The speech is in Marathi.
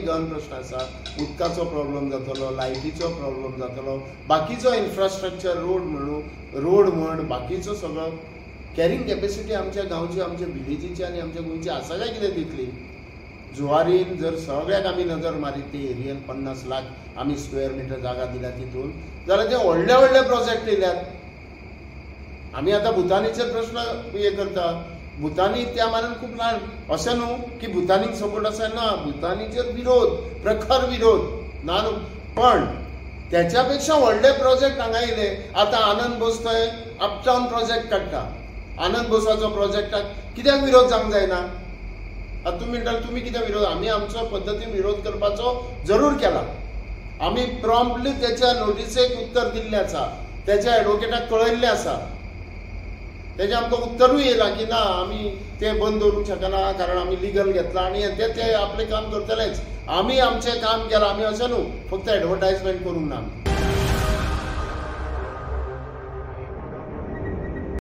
गहन प्रश्न आसा. उदकाचो प्रॉब्लेम जातलो, लायटीचो प्रॉब्लेम जातलो, बाकीचो इन्फ्रास्ट्रक्चर रोड म्हण बाकीचो सगळो कॅरिंग कॅपॅसिटी आमच्या गांवची, आमच्या विलेजीची आनी आमच्या गोंयची आसा काय कितें तितली. जुवारीन जर सगळ्याक आमी नजर मारीत ते एरियेन 50 लाख आमी स्क्वेअर मिटर जागा दिल्या तितून, जाल्यार ते व्हडले व्हडले प्रोजेक्ट येयल्यात. आमी आतां भुतानीचे प्रश्न हे करता. भुतानी त्या मानान खूब ल्हान अशें न्हू की भुतानीक सपोर्ट आसा, ना, भुतानीचेर विरोध, प्रखर विरोध ना न्हू. पण त्याच्या पेक्षा व्हडले प्रोजेक्ट हांगा येयले. आतां आनंद बोस थंय अपटावन प्रोजेक्ट काडटा. आनंद बोसाचो प्रोजेक्टाक कित्याक विरोध जावंक जायना? आतां तुमी म्हणटात तुमी कित्याक विरोध? आमी आमचो पद्दतीन विरोध करपाचो जरूर केला. आमी प्रॉम्प्टली त्याच्या नोटिसेक उत्तर दिल्लें आसा, त्याच्या एडवोकेटाक कळयल्लें आसा. तेजें आमकां उत्तरूय येयलां की ना, आमी ते बंद दवरूंक शकना कारण आमी लिगल घेतला आनी ते आपलें काम करतलेच. आमी आमचें काम केलां. आमी अशें न्हू फक्त एडवर्टायजमेंट करूंक ना.